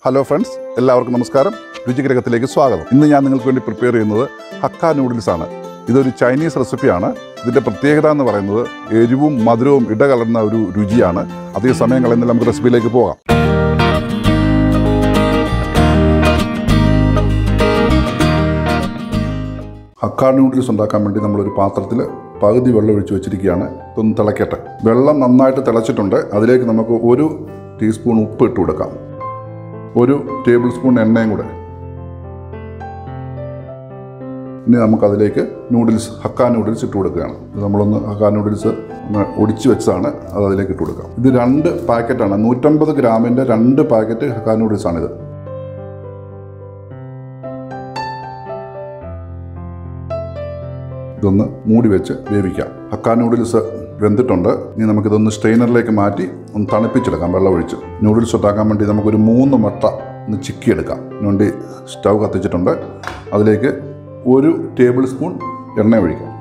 Hello friends, എല്ലാവർക്കും നമസ്കാരം. രുചികരകത്തിലേക്ക് സ്വാഗതം. ഇന്ന് ഞാൻ നിങ്ങൾക്ക് വേണ്ടി പ്രിപ്പയർ ചെയ്യുന്നത് ഹക്ക നൂഡിൽസ് ആണ്. ഇതൊരു ചൈനീസ് റെസിപ്പിയാണ്. ഇതിൻ്റെ പ്രത്യേകത എന്ന് പറയുന്നത് എരിവും മധുരവും ഇടകലർന്ന ഒരു രുചിയാണ്. അധിക സമയം കളയുന്നില്ല, നമുക്ക് റെസിപ്പിയിലേക്ക് പോകാം. ഹക്ക നൂഡിൽസ് ഉണ്ടാക്കാൻ വേണ്ടി നമ്മളൊരു പാത്രത്തിൽ പകുതി വെള്ളം ഒഴിച്ച് വെച്ചിരിക്കുകയാണ്. ഇതൊന്ന് തിളയ്ക്കട്ടെ. വെള്ളം നന്നായിട്ട് തിളച്ചിട്ടുണ്ട്. അതിലേക്ക് നമുക്ക് 1 ടീസ്പൂൺ ഉപ്പ് ഇട്ട് കൊടുക്കാം. 1 ടേബിൾ സ്പൂൺ എണ്ണയും കൂടെ. ഇനി നമുക്കതിലേക്ക് ഹക്ക നൂഡിൽസ് ഇട്ട് കൊടുക്കുകയാണ്. നമ്മളൊന്ന് ഹക്ക നൂഡിൽസ് ഒന്ന് ഒടിച്ച് വെച്ചതാണ്, അത് അതിലേക്ക് ഇട്ട് കൊടുക്കാം. ഇത് 2 പാക്കറ്റാണ്. 150 ഗ്രാമിൻ്റെ 2 പാക്കറ്റ് ഹക്ക നൂഡിൽസാണിത്. ഇതൊന്ന് മൂടി വെച്ച് വേവിക്കാം. ഹക്ക നൂഡിൽസ് വെന്തിട്ടുണ്ട്. ഇനി നമുക്കിതൊന്ന് സ്ട്രെയിനറിലേക്ക് മാറ്റി ഒന്ന് തണുപ്പിച്ചെടുക്കാം വെള്ളം ഒഴിച്ച്. നൂഡിൽസ് ഉണ്ടാക്കാൻ വേണ്ടി നമുക്കൊരു 3 മുട്ട ഒന്ന് ചിക്കിയെടുക്കാം. അതിനുവേണ്ടി സ്റ്റൗ കത്തിച്ചിട്ടുണ്ട്. അതിലേക്ക് 1 ടേബിൾ സ്പൂൺ എണ്ണ ഒഴിക്കാം.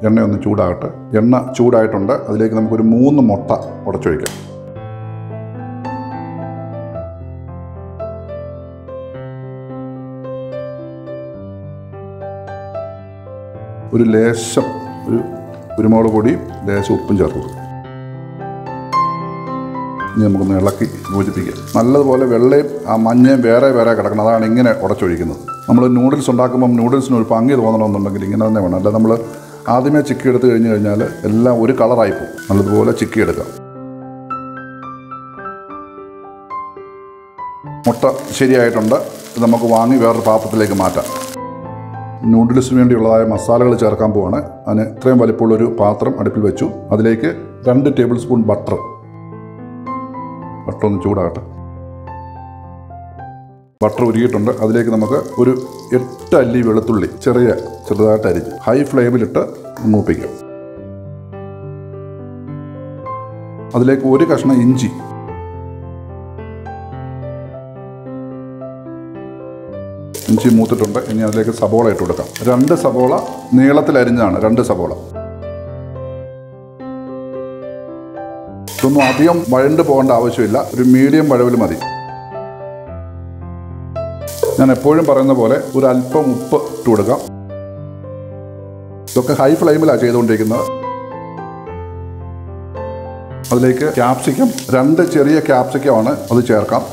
എണ്ണ ഒന്ന് ചൂടാകട്ടെ. എണ്ണ ചൂടായിട്ടുണ്ട്. അതിലേക്ക് നമുക്കൊരു 3 മുട്ട ഉടച്ചൊഴിക്കാം. ഒരു ലേശം കുരുമുളക് പൊടിയും ലേശം ഉപ്പും ചേർത്ത് കൊടുക്കും. ഇനി നമുക്കൊന്ന് ഇളക്കി യോജിപ്പിക്കാം. നല്ലതുപോലെ വെള്ളയും മഞ്ഞയും വേറെ കിടക്കണം. അതാണ് ഇങ്ങനെ ഉടച്ചൊഴിക്കുന്നത്. നമ്മൾ നൂഡിൽസ് ഉണ്ടാക്കുമ്പം നൂഡിൽസിന് ഒരു ഭംഗി തോന്നണമെന്നുണ്ടെങ്കിൽ ഇങ്ങനെ തന്നെ വേണം. അല്ല നമ്മൾ ആദ്യമേ ചിക്കി എടുത്ത് കഴിഞ്ഞാൽ എല്ലാം ഒരു കളറായിപ്പോവും. നല്ലതുപോലെ ചിക്കി എടുക്കാം. മുട്ട ശരിയായിട്ടുണ്ട്. ഇത് നമുക്ക് വാങ്ങി വേറൊരു പാത്രത്തിലേക്ക് മാറ്റാം. നൂഡിൽസിന് വേണ്ടിയുള്ളതായ മസാലകൾ ചേർക്കാൻ പോവാണ്. അതിന് ഇത്രയും വലിപ്പമുള്ളൊരു പാത്രം അടുപ്പിൽ വെച്ചു. അതിലേക്ക് 2 ടേബിൾ സ്പൂൺ ബട്ടർ ഒന്ന് ചൂടാകട്ടെ. ബട്ടർ ഉരുകിയിട്ടുണ്ട്. അതിലേക്ക് നമുക്ക് ഒരു 8 അല്ലി വെളുത്തുള്ളി ചെറുതായിട്ട് അരിഞ്ഞ് ഹൈ ഫ്ലെയിമിലിട്ട് മൂപ്പിക്കാം. അതിലേക്ക് 1 കഷ്ണം ഇഞ്ചി, ഇഞ്ചി മൂത്തിട്ടുണ്ട്. ഇനി അതിലേക്ക് സബോള ഇട്ട് കൊടുക്കാം. 2 സബോള നീളത്തിൽ അരിഞ്ഞാണ്. 2 സബോള. ഇതൊന്നും അധികം വഴണ്ട് പോകേണ്ട ആവശ്യമില്ല. ഒരു മീഡിയം വഴവിൽ മതി. ഞാൻ എപ്പോഴും പറയുന്ന പോലെ ഒരു അല്പം ഉപ്പ് ഇട്ട് കൊടുക്കാം. ഇതൊക്കെ ഹൈ ഫ്ലെയിമിലാണ് ചെയ്തുകൊണ്ടിരിക്കുന്നത്. അതിലേക്ക് ക്യാപ്സിക്കം, 2 ചെറിയ ക്യാപ്സിക്കമാണ്, അത് ചേർക്കാം.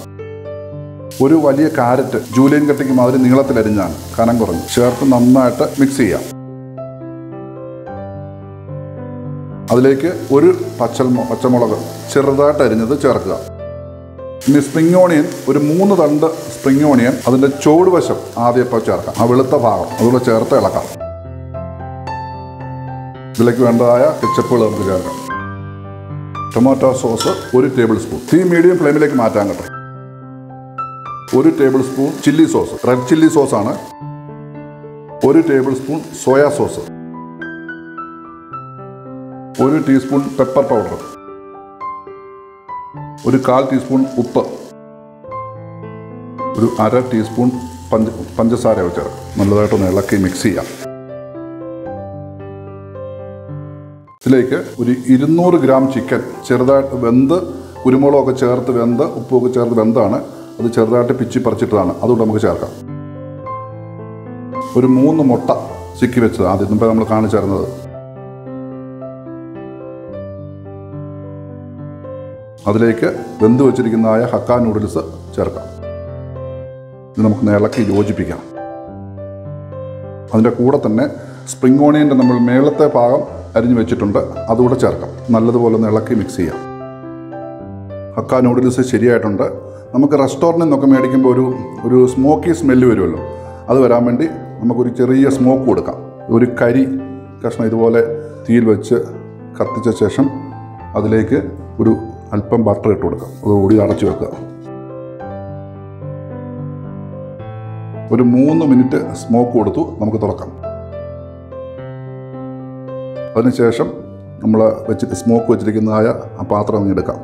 1 വലിയ കാരറ്റ് ജൂലിയൻ കട്ടിക്ക് മാതിരി നീളത്തിലരിഞ്ഞാണ്, കനം കുറഞ്ഞ് ചേർത്ത് നന്നായിട്ട് മിക്സ് ചെയ്യാം. അതിലേക്ക് 1 പച്ചമുളക് ചെറുതായിട്ട് അരിഞ്ഞത് ചേർക്കുക. ഇനി സ്പ്രിംഗ് ഓണിയൻ, ഒരു 3 തണ്ട് സ്പ്രിംഗ് ഓണിയൻ, അതിൻ്റെ ചുവടുവശം ആദ്യം ഇപ്പോൾ ചേർക്കാം. ആ വെളുത്ത ഭാഗം അതുപോലെ ചേർത്ത് ഇളക്കാം. ഇതിലേക്ക് വേണ്ടതായ കെച്ചപ്പുകൾ നമുക്ക് ചേർക്കാം. Tomato sauce 1 tablespoon. തീ മീഡിയം ഫ്ലെയിമിലേക്ക് മാറ്റാൻ കേട്ടോ. 1 tablespoon chilli sauce, red chilli സോസാണ്. 1 tablespoon soya sauce. 1 teaspoon pepper powder. 1/4 teaspoon ഉപ്പ്. 1/2 ടീസ്പൂൺ പഞ്ചസാര ചേർക്കാം. നല്ലതായിട്ടൊന്ന് ഇളക്കി മിക്സ് ചെയ്യാം. ഇതിലേക്ക് ഒരു 200 ഗ്രാം ചിക്കൻ ചെറുതായിട്ട് വെന്ത്, കുരുമുളകൊക്കെ ചേർത്ത് വെന്ത്, ഉപ്പൊക്കെ ചേർത്ത് വെന്താണ്. അത് ചെറുതായിട്ട് പിച്ചി പറിച്ചിട്ടതാണ്. അതുകൊണ്ട് നമുക്ക് ചേർക്കാം. ഒരു 3 മുട്ട ചിക്കി വെച്ചത് ആദ്യം മുമ്പ് നമ്മൾ കാണിച്ചിരുന്നത്. അതിലേക്ക് വെന്ത് വെച്ചിരിക്കുന്നതായ ഹക്ക നൂഡിൽസ് ചേർക്കാം. ഇത് നമുക്ക് ഇളക്കി യോജിപ്പിക്കാം. അതിൻ്റെ കൂടെ തന്നെ സ്പ്രിംഗ് ഓണിയൻ്റെ നമ്മൾ മേളത്തെ ഭാഗം അരിഞ്ഞു വെച്ചിട്ടുണ്ട്, അതുകൂടെ ചേർക്കാം. നല്ലതുപോലെ ഒന്ന് ഇളക്കി മിക്സ് ചെയ്യാം. ഹക്ക നൂഡിൽസ് ശരിയായിട്ടുണ്ട്. നമുക്ക് റെസ്റ്റോറൻറ്റിൽ നിന്നൊക്കെ മേടിക്കുമ്പോൾ ഒരു സ്മോക്കി സ്മെല്ല് വരുമല്ലോ, അത് വരാൻ വേണ്ടി നമുക്കൊരു ചെറിയ സ്മോക്ക് കൊടുക്കാം. ഒരു കരി കഷ്ണം ഇതുപോലെ തീയിൽ വെച്ച് കത്തിച്ച ശേഷം അതിലേക്ക് ഒരു അല്പം ബട്ടർ ഇട്ട് കൊടുക്കാം. അതുകൂടി അടച്ചു വെക്കുക. ഒരു 3 മിനിറ്റ് സ്മോക്ക് കൊടുത്തു. നമുക്ക് തുറക്കാം. അതിനുശേഷം നമ്മൾ സ്മോക്ക് വെച്ചിരിക്കുന്നതായ ആ പാത്രം അങ്ങ് എടുക്കാം.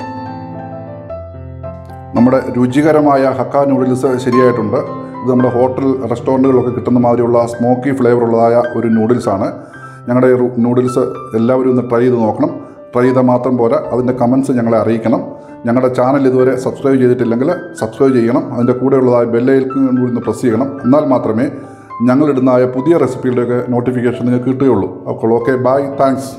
നമ്മുടെ രുചികരമായ ഹക്ക നൂഡിൽസ് ശരിയായിട്ടുണ്ട്. ഇത് നമ്മുടെ ഹോട്ടൽ റെസ്റ്റോറൻറ്റുകളിലൊക്കെ കിട്ടുന്ന മാതിരിയുള്ള സ്മോക്കി ഫ്ലേവറുള്ളതായ ഒരു നൂഡിൽസാണ്. ഞങ്ങളുടെ നൂഡിൽസ് എല്ലാവരും ഒന്ന് ട്രൈ ചെയ്ത് നോക്കണം. ട്രൈ ചെയ്താൽ മാത്രം പോരാ, അതിൻ്റെ കമൻസ് ഞങ്ങളെ അറിയിക്കണം. ഞങ്ങളുടെ ചാനൽ ഇതുവരെ സബ്സ്ക്രൈബ് ചെയ്തിട്ടില്ലെങ്കിൽ സബ്സ്ക്രൈബ് ചെയ്യണം. അതിൻ്റെ കൂടെയുള്ളതായ ബെല്ലൈക്കൺ കൂടി ഒന്ന് പ്രസ് ചെയ്യണം. എന്നാൽ മാത്രമേ ഞങ്ങളിടുന്നതായ പുതിയ റെസിപ്പികളുടെയൊക്കെ നോട്ടിഫിക്കേഷൻ നിങ്ങൾക്ക് കിട്ടുകയുള്ളൂ. അപ്പോൾ ഓക്കെ, ബൈ, താങ്ക്സ്.